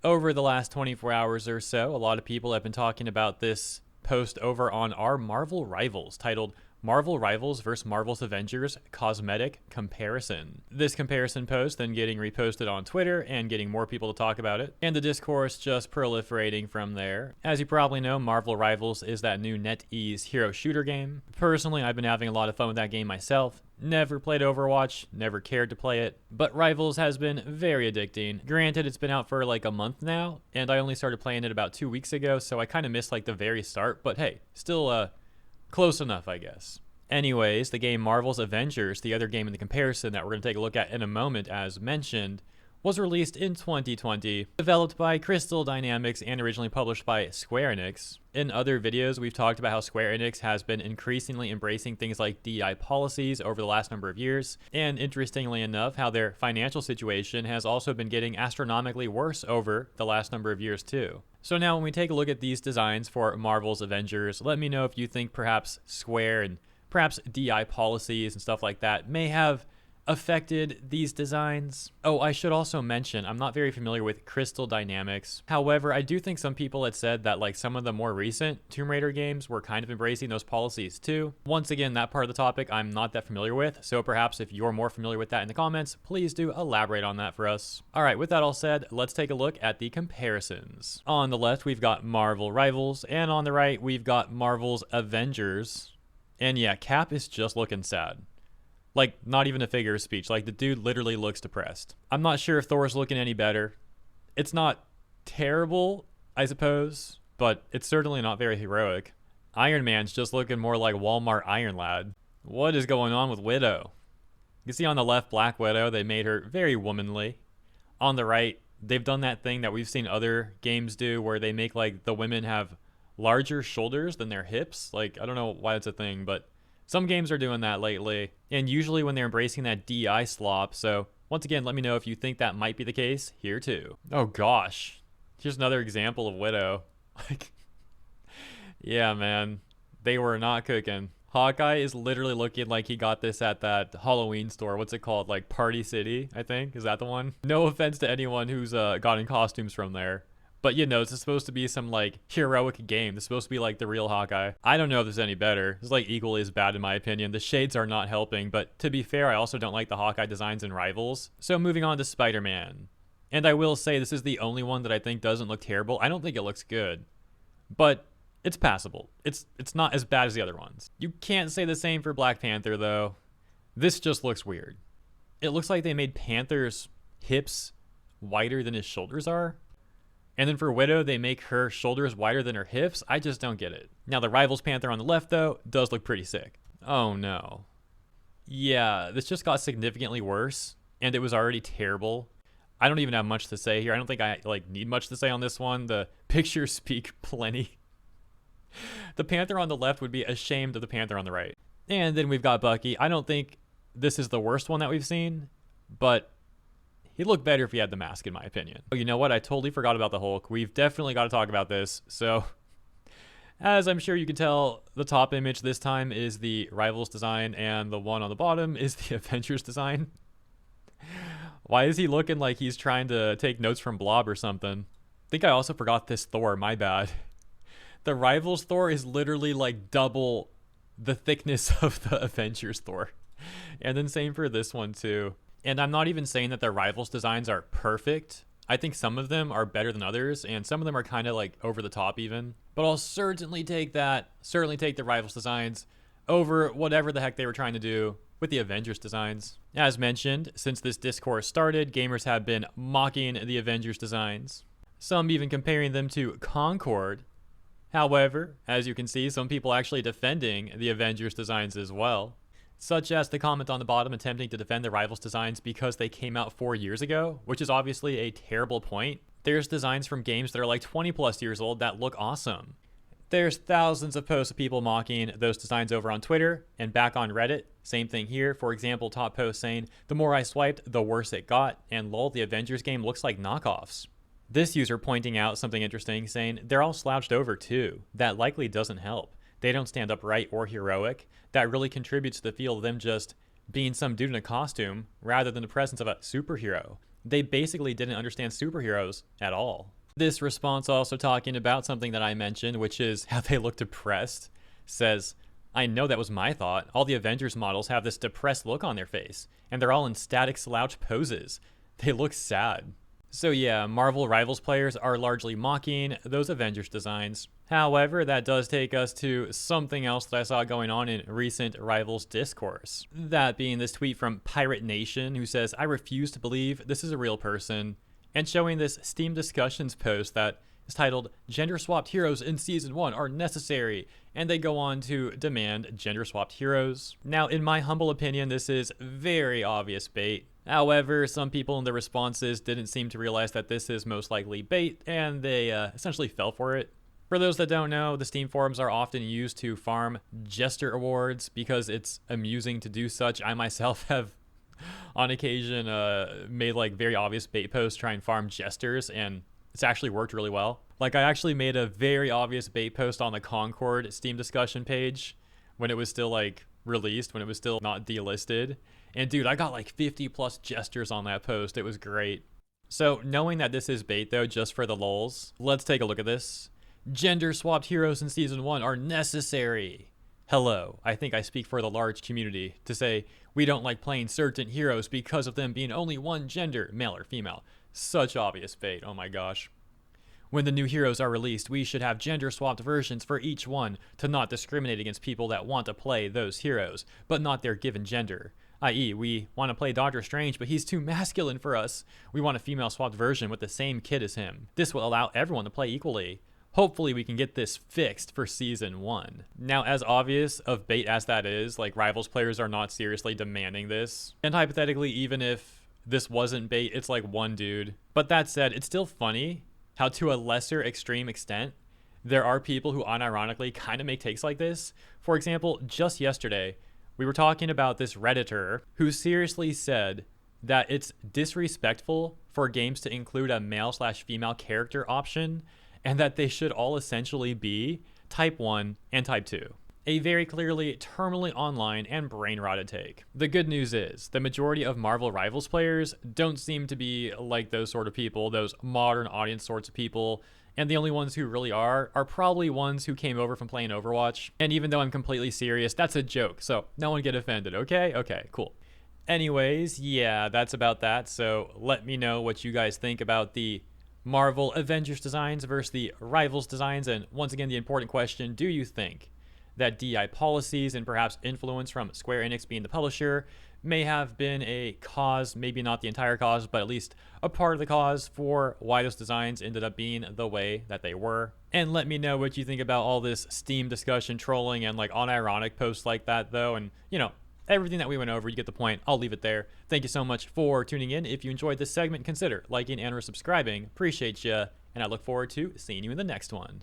Over the last 24 hours or so, a lot of people have been talking about this post over on our Marvel Rivals titled Marvel Rivals vs. Marvel's Avengers Cosmetic Comparison. This comparison post then getting reposted on Twitter and getting more people to talk about it, and the discourse just proliferating from there. As you probably know, Marvel Rivals is that new NetEase hero shooter game. Personally, I've been having a lot of fun with that game myself. Never played Overwatch, never cared to play it, but Rivals has been very addicting. Granted, it's been out for like a month now, and I only started playing it about 2 weeks ago, so I kind of missed like the very start, but hey, still close enough, I guess. Anyways, the game Marvel's Avengers, the other game in the comparison that we're going to take a look at in a moment as mentioned, was released in 2020, developed by Crystal Dynamics and originally published by Square Enix. In other videos, we've talked about how Square Enix has been increasingly embracing things like DEI policies over the last number of years, and interestingly enough, how their financial situation has also been getting astronomically worse over the last number of years too. So now when we take a look at these designs for Marvel's Avengers, let me know if you think perhaps Square and perhaps DEI policies and stuff like that may have affected these designs. Oh, I should also mention, I'm not very familiar with Crystal Dynamics. However, I do think some people had said that like some of the more recent Tomb Raider games were kind of embracing those policies too. Once again, that part of the topic I'm not that familiar with, so perhaps if you're more familiar with that in the comments, please do elaborate on that for us. All right, with that all said, let's take a look at the comparisons. On the left, we've got Marvel Rivals, and on the right, we've got Marvel's Avengers. And yeah, Cap is just looking sad. Like, not even a figure of speech. Like, the dude literally looks depressed. I'm not sure if Thor's looking any better. It's not terrible, I suppose, but it's certainly not very heroic. Iron Man's just looking more like Walmart Iron Lad. What is going on with Widow? You can see on the left, Black Widow, they made her very womanly. On the right, they've done that thing that we've seen other games do where they make, like, the women have larger shoulders than their hips. Like, I don't know why it's a thing, but some games are doing that lately, and usually when they're embracing that DEI slop. So once again, let me know if you think that might be the case here too. Oh gosh, here's another example of Widow. Like, yeah, man, they were not cooking. Hawkeye is literally looking like he got this at that Halloween store. What's it called? Like Party City, I think. Is that the one? No offense to anyone who's gotten costumes from there. But you know, this is supposed to be some like heroic game. This is supposed to be like the real Hawkeye. I don't know if this is any better. It's like equally as bad in my opinion. The shades are not helping, but to be fair, I also don't like the Hawkeye designs in Rivals. So moving on to Spider-Man. And I will say this is the only one that I think doesn't look terrible. I don't think it looks good, but it's passable. It's not as bad as the other ones. You can't say the same for Black Panther though. This just looks weird. It looks like they made Panther's hips wider than his shoulders are. And then for Widow, they make her shoulders wider than her hips. I just don't get it. Now, the Rivals Panther on the left, though, does look pretty sick. Oh, no. Yeah, this just got significantly worse, and it was already terrible. I don't even have much to say here. I don't think I need much to say on this one. The pictures speak plenty. The Panther on the left would be ashamed of the Panther on the right. And then we've got Bucky. I don't think this is the worst one that we've seen, but he'd look better if he had the mask, in my opinion. Oh, you know what? I totally forgot about the Hulk. We've definitely got to talk about this. So, as I'm sure you can tell, the top image this time is the Rivals design, and the one on the bottom is the Avengers design. Why is he looking like he's trying to take notes from Blob or something? I think I also forgot this Thor. My bad. The Rivals Thor is literally like double the thickness of the Avengers Thor. And then same for this one too. And I'm not even saying that their Rivals designs are perfect. I think some of them are better than others, and some of them are kind of like over the top even. But I'll certainly take the Rivals designs over whatever the heck they were trying to do with the Avengers designs. As mentioned, since this discourse started, gamers have been mocking the Avengers designs. Some even comparing them to Concord. However, as you can see, some people actually defending the Avengers designs as well. Such as the comment on the bottom attempting to defend the Rivals designs because they came out 4 years ago, which is obviously a terrible point. There's designs from games that are like 20 plus years old that look awesome. There's thousands of posts of people mocking those designs over on Twitter and back on Reddit. Same thing here. For example, top post saying, the more I swiped, the worse it got, and lol, the Avengers game looks like knockoffs. This user pointing out something interesting, saying they're all slouched over too. That likely doesn't help. They don't stand upright or heroic. That really contributes to the feel of them just being some dude in a costume rather than the presence of a superhero. they basically didn't understand superheroes at all. This response also talking about something that I mentioned, which is how they look depressed, says, I know that was my thought. All the Avengers models have this depressed look on their face, and they're all in static slouch poses. They look sad. So yeah, Marvel Rivals players are largely mocking those Avengers designs. However, that does take us to something else that I saw going on in recent Rivals discourse. That being this tweet from Pirate Nation, who says, I refuse to believe this is a real person, and showing this Steam discussions post that is titled, Gender-swapped heroes in Season 1 are necessary, and they go on to demand gender-swapped heroes. Now, in my humble opinion, this is very obvious bait. However, some people in the responses didn't seem to realize that this is most likely bait, and they essentially fell for it. For those that don't know, the Steam forums are often used to farm Jester awards because it's amusing to do such. I myself have on occasion made like very obvious bait posts try and farm Jesters, and it's actually worked really well. Like, I actually made a very obvious bait post on the Concord Steam discussion page when it was still like released, when it was still not delisted. And dude, I got like 50 plus Jesters on that post. It was great. So knowing that this is bait though, just for the lulz, let's take a look at this. Gender swapped heroes in Season 1 are necessary. Hello, I think I speak for the large community to say we don't like playing certain heroes because of them being only one gender, male or female. Such obvious bait, oh my gosh. When the new heroes are released, we should have gender-swapped versions for each one to not discriminate against people that want to play those heroes, but not their given gender. I.e., we want to play Doctor Strange, but he's too masculine for us. We want a female-swapped version with the same kid as him. This will allow everyone to play equally. Hopefully we can get this fixed for Season 1. Now, as obvious of bait as that is, like, Rivals players are not seriously demanding this. And hypothetically, even if this wasn't bait, it's like one dude. But that said, it's still funny how, to a lesser extreme extent, there are people who unironically kind of make takes like this. For example, just yesterday, we were talking about this Redditor who seriously said that it's disrespectful for games to include a male/female character option, and that they should all essentially be Type 1 and Type 2. A very clearly terminally online and brain-rotted take. The good news is, the majority of Marvel Rivals players don't seem to be like those sort of people, those modern audience sorts of people, and the only ones who really are probably ones who came over from playing Overwatch. And even though I'm completely serious, that's a joke, so no one get offended, okay? Okay, cool. Anyways, yeah, that's about that, so let me know what you guys think about the Marvel Avengers designs versus the Rivals designs, and once again, the important question, do you think that DEI policies and perhaps influence from Square Enix being the publisher may have been a cause, maybe not the entire cause, but at least a part of the cause for why those designs ended up being the way that they were? And let me know what you think about all this Steam discussion trolling and like unironic posts like that though, and you know, everything that we went over, you get the point. I'll leave it there. Thank you so much for tuning in. If you enjoyed this segment, consider liking and or subscribing. Appreciate you, and I look forward to seeing you in the next one.